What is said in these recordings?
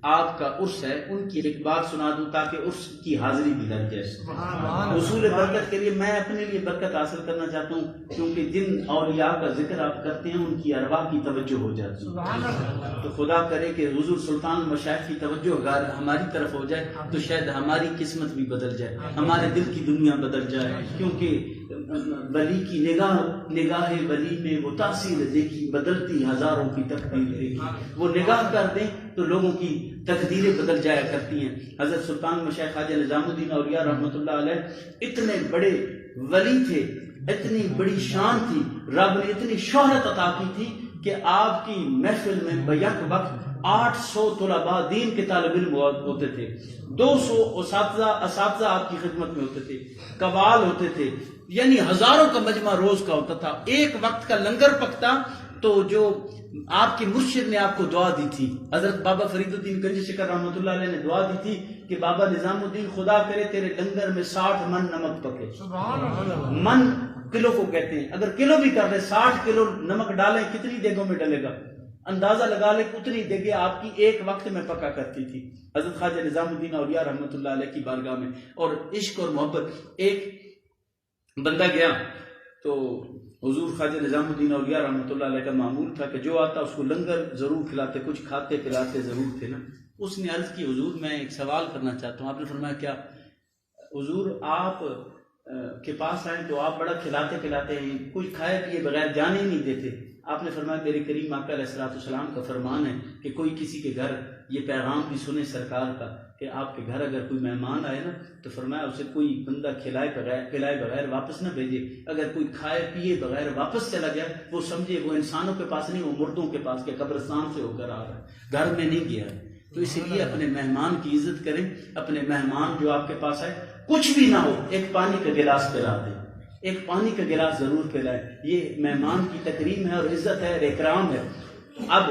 آپ کا عرس ہے ان کی ایک بات سنا دوں تاکہ عرس کی حاضری بھی لگ جائے. حصول برکت کے لیے میں اپنے لیے برکت حاصل کرنا چاہتا ہوں کیونکہ جن اولیاء کا ذکر آپ کرتے ہیں ان کی ارواح کی توجہ ہو جاتی ہے. تو خدا کرے کہ حضور سلطان المشائخ کی توجہ اگر ہماری طرف ہو جائے تو شاید ہماری قسمت بھی بدل جائے, ہمارے دل کی دنیا بدل جائے. کیونکہ ولی کی نگاہ ولی میں وہ تاثیر دیکھی بدلتی ہزاروں کی تقدیر دیکھی. وہ نگاہ کر دیں تو لوگوں کی تقدیریں بدل جایا کرتی ہیں. حضرت سلطان مشائخ خواجہ نظام الدین اولیاء رحمۃ اللہ علیہ اتنے بڑے ولی تھے, اتنی بڑی شان تھی, رب نے اتنی شہرت عطا کی تھی کہ آپ کی محفل میں بیک وقت 800 طلباء دین کے طالب علم ہوتے تھے, 200 اساتذہ آپ کی خدمت میں ہوتے تھے, قوال ہوتے تھے, یعنی ہزاروں کا مجمع روز کا ہوتا تھا. ایک وقت کا لنگر پکتا تو جو آپ کے مرشد نے آپ کو دعا دی تھی, حضرت بابا فرید الدین گنج شکر رحمۃ اللہ علیہ نے دعا دی تھی کہ بابا نظام الدین خدا کرے تیرے لنگر میں 60 من نمک پکے. من کلو کو کہتے ہیں, اگر کلو بھی کر لیں 60 کلو نمک ڈالیں کتنی دیگوں میں ڈلے گا, اندازہ لگا لیں اتنی دیگیں آپ کی ایک وقت میں پکا کرتی تھی. حضرت خواجہ نظام الدین اولیاء رحمۃ اللہ علیہ کی بارگاہ میں. اور عشق اور محبت, ایک بندہ گیا تو حضور خواجہ نظام الدین اولیاء رحمۃ اللہ علیہ کا معمول تھا کہ جو آتا اس کو لنگر ضرور کھلاتے, کچھ کھاتے پلاتے ضرور تھے نا. اس نے عرض کی حضور میں ایک سوال کرنا چاہتا ہوں. آپ نے فرمایا کیا؟ حضور آپ کے پاس آئے تو آپ بڑا کھلاتے پلاتے ہیں, کچھ کھائے پیے بغیر جانے ہی نہیں دیتے. آپ نے فرمایا میرے کریم آقا علیہ الصلوۃ والسلام کا فرمان ہے کہ کوئی کسی کے گھر یہ پیغام بھی سنے سرکار کا کہ آپ کے گھر اگر کوئی مہمان آئے نا تو فرمایا اسے کوئی بندہ کھلائے بغیر واپس نہ بھیجے. اگر کوئی کھائے پیے بغیر واپس چلا گیا وہ سمجھے وہ انسانوں کے پاس نہیں, وہ مردوں کے پاس, کے قبرستان سے ہو کر آ رہا ہے, گھر میں نہیں گیا. تو اسی لیے اپنے مہمان کی عزت کریں. اپنے مہمان جو آپ کے پاس آئے کچھ بھی نہ ہو ایک پانی کا گلاس پلا دیں, ایک پانی کا گلاس ضرور پلائیں. یہ مہمان کی تکریم ہے اور عزت ہے اور اکرام ہے. اب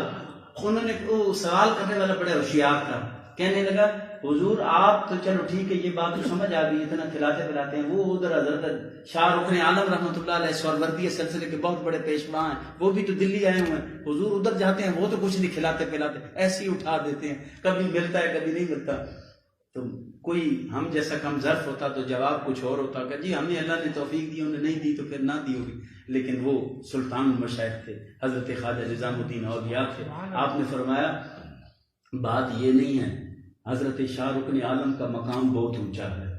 انہوں نے سوال کرنے والا بڑا ہوشیار تھا, کہنے لگا حضور آپ تو چلو ٹھیک ہے یہ بات تو سمجھ آ گئی, اتنا کھلاتے پلاتے ہیں. وہ ادھر حضرت شاہ رکن عالم رحمۃ اللہ علیہ سہروردی سلسلے کے بہت بڑے پیشوا ہیں, وہ بھی تو دلی آئے ہوئے ہیں. حضور ادھر جاتے ہیں وہ تو کچھ نہیں کھلاتے پلاتے, ایسے ہی اٹھا دیتے ہیں, کبھی ملتا ہے کبھی نہیں ملتا. تو کوئی ہم جیسا کم ظرف ہوتا تو جواب کچھ اور ہوتا کہ جی ہمیں اللہ نے توفیق دی, انہیں نہیں دی تو پھر نہ دی ہوگی. لیکن وہ سلطان المشائخ تھے, حضرت خواجہ نظام الدین اولیاء تھے. آپ نے فرمایا بات یہ نہیں ہے, حضرت شاہ رکن عالم کا مقام بہت اونچا ہے,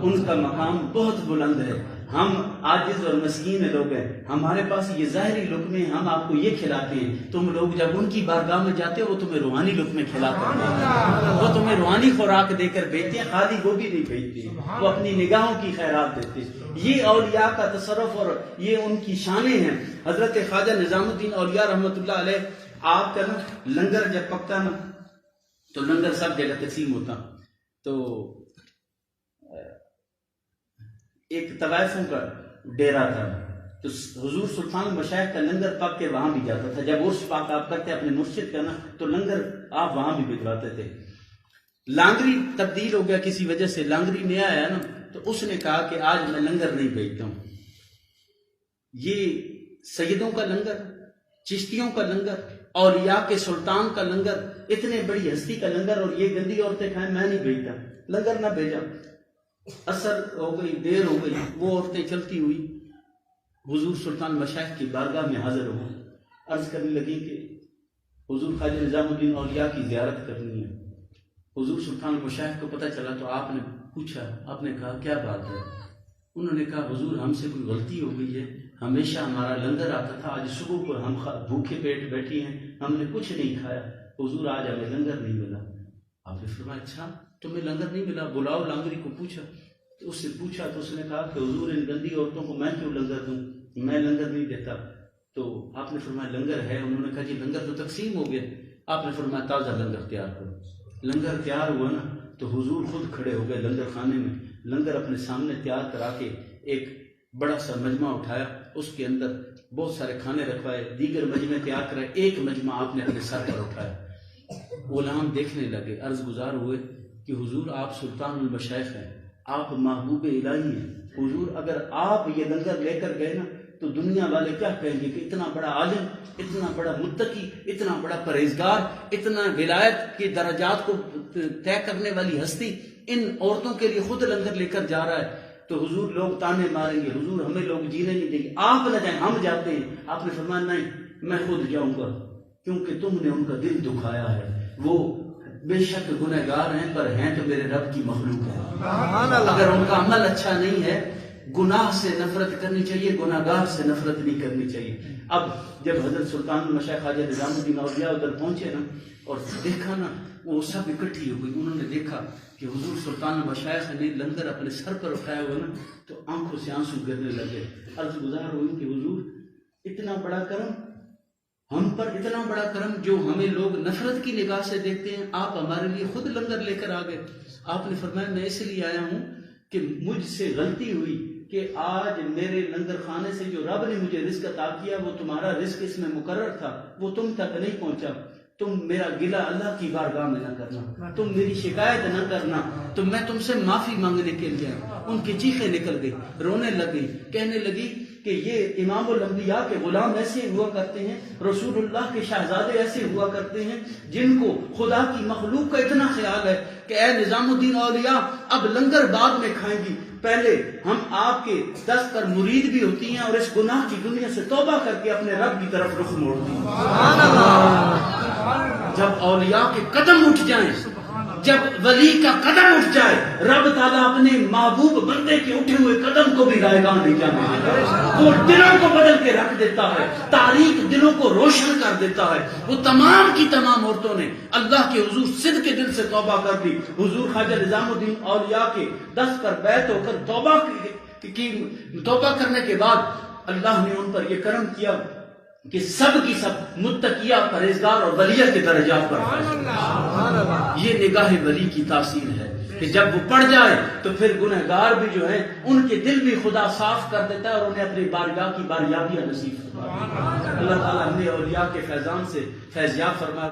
ان کا مقام بہت بلند ہے. ہم عاجز اور مسکین لوگ ہیں, ہمارے پاس یہ ظاہری لقمے ہم آپ کو یہ کھلاتے ہیں. تم لوگ جب ان کی بارگاہ میں جاتے ہو وہ تمہیں روحانی لقمے کھلاتے ہیں, وہ تمہیں روحانی خوراک دے کر بھیجتے ہیں, خالی وہ بھی نہیں بھیجتے, وہ اپنی نگاہوں کی خیرات دیتے ہیں. یہ اولیاء کا تصرف اور یہ ان کی شانیں ہیں. حضرت خواجہ نظام الدین اولیاء رحمۃ اللہ علیہ آپ کا نا لنگر جب پکتا نا تو لنگر سب جگہ تقسیم ہوتا. تو ایک طوائفوں کا ڈیرا تھا, تو حضور سلطان المشائخ کا لنگر پک کے وہاں بھی جاتا تھا. جب عرس پاک آپ کرتے اپنے مرشد کا نا تو لنگر آپ وہاں بھی بھجواتے تھے. لانگری تبدیل ہو گیا کسی وجہ سے, لانگری نیا آیا نا تو اس نے کہا کہ آج میں لنگر نہیں بھیجتا ہوں. یہ سیدوں کا لنگر, چشتیوں کا لنگر, اولیاء کے سلطان کا لنگر, اتنے بڑی ہستی کا لنگر, اور یہ گندی عورتیں کھائیں, میں نہیں بھیجتا. لنگر نہ بھیجا. اثر ہو گئی, دیر ہو گئی, وہ عورتیں چلتی ہوئی حضور سلطان مشائخ کی بارگاہ میں حاضر ہو, عرض کرنے لگی کہ حضور خواجہ نظام الدین اولیاء کی زیارت کرنی ہے. حضور سلطان مشائخ کو پتہ چلا تو آپ نے پوچھا, آپ نے کہا کیا بات ہے؟ انہوں نے کہا حضور ہم سے کوئی غلطی ہو گئی ہے, ہمیشہ ہمارا لنگر آتا تھا, آج صبح کو ہم بھوکے پیٹ بیٹھی ہیں, ہم نے کچھ نہیں کھایا, حضور آج ہمیں لنگر نہیں ملا. آپ نے فرمایا اچھا تمہیں لنگر نہیں ملا, بلاؤ لانگری کو. پوچھا تو اس سے پوچھا تو اس نے کہا کہ حضور ان گندی عورتوں کو میں کیوں لنگر دوں, میں لنگر نہیں دیتا. تو آپ نے فرمایا لنگر ہے؟ انہوں نے کہا جی لنگر تو تقسیم ہو گیا. آپ نے فرمایا تازہ لنگر تیار کرو. لنگر تیار ہوا نا تو حضور خود کھڑے ہو گئے لنگر خانے میں, لنگر اپنے سامنے تیار کرا کے ایک بڑا سا مجمع اٹھایا, اس کے اندر بہت سارے کھانے رکھوائے, دیگر مجمع تیار کرائے, ایک مجمع آپ نے اپنے سر پر اٹھایا. غلام دیکھنے لگے, عرض گزار ہوئے کہ حضور آپ سلطان المشائخ ہیں, آپ محبوب الہی ہیں. حضور اگر آپ یہ لنگر لے کر گئے نا تو دنیا والے کیا کہیں گے کہ اتنا بڑا عالم، اتنا بڑا متقی، اتنا بڑا پرہیزگار، اتنا ولایت کے درجات کو طے کرنے والی ہستی ان عورتوں کے لیے خود لنگر لے کر جا رہا ہے، تو حضور لوگ تانے ماریں گے، حضور ہمیں لوگ جینے نہیں دیں گے، آپ نہ جائیں، ہم جاتے ہیں۔ آپ نے فرمایا نہیں، میں خود جاؤں گا، کیونکہ تم نے ان کا دل دکھایا ہے، وہ بے شک گنہگار ہیں پر ہیں تو میرے رب کی مخلوق ہے۔ اگر ان کا عمل اچھا نہیں ہے، گناہ سے نفرت کرنی چاہیے، گناہگار سے نفرت نہیں کرنی چاہیے۔ اب جب حضرت سلطان المشائخ خواجہ نظام الدین اولیاء ادھر پہنچے نا اور دیکھا نا، وہ سب اکٹھی ہو گئی، انہوں نے دیکھا کہ حضور سلطان المشائخ نے لنگر اپنے سر پر اٹھایا ہوا نا، تو آنکھوں سے آنسو گرنے لگے۔ عرض گزار ہوئی کہ حضور اتنا بڑا کرم ہم پر، اتنا بڑا کرم جو ہمیں لوگ نفرت کی نگاہ سے دیکھتے ہیں، آپ ہمارے لیے خود لنگر لے کر آ گئے۔ آپ نے فرمایا میں اس لیے آیا ہوں کہ مجھ سے غلطی ہوئی کہ آج میرے لنگر خانے سے جو رب نے مجھے رزق عطا کیا، وہ تمہارا رزق اس میں مقرر تھا، وہ تم تک نہیں پہنچا۔ تم میرا گلہ اللہ کی بارگاہ میں نہ کرنا، تم میری شکایت نہ کرنا، تو میں تم سے معافی مانگنے کے لیے آیا۔ ان کی چیخیں نکل گئی، رونے لگی، کہنے لگی کہ یہ امام الانبیاء کے غلام ایسے ہوا کرتے ہیں، رسول اللہ کے شہزادے ایسے ہوا کرتے ہیں جن کو خدا کی مخلوق کا اتنا خیال ہے کہ اے نظام الدین اولیاء اب لنگر بعد میں کھائیں گی، پہلے ہم آپ کے دست پر مرید بھی ہوتی ہیں اور اس گناہ کی دنیا سے توبہ کر کے اپنے رب کی طرف رخ موڑتی ہیں۔ جب اولیاء کے قدم اٹھ جائیں، جب ولی کا قدم اٹھ جائے، رب تعالیٰ اپنے محبوب بندے کے اٹھے ہوئے قدم کو بھی رائے گاں نہیں جانے دیتا، وہ دلوں کو بدل کے رکھ دیتا ہے، تاریک دلوں کو روشن کر دیتا ہے۔ وہ تمام کی تمام عورتوں نے اللہ کے حضور صدق کے دل سے توبہ کر دی۔ حضور خواجہ نظام الدین اولیاء کے دست پر بیعت ہو کر توبہ کرنے کے بعد اللہ نے ان پر یہ کرم کیا کہ سب کی سب متقیہ، پرہیزگار اور ولیہ کے درجات پر فائز۔ یہ نگاہ ولی کی تاثیر ہے کہ جب وہ پڑ جائے تو پھر گنہگار بھی جو ہیں ان کے دل بھی خدا صاف کر دیتا ہے اور انہیں اپنی بارگاہ کی باریابیاں نصیب ہوتا ہے۔ اللہ تعالیٰ ہمیں اولیاء کے فیضان سے فیضیاب فرمائے۔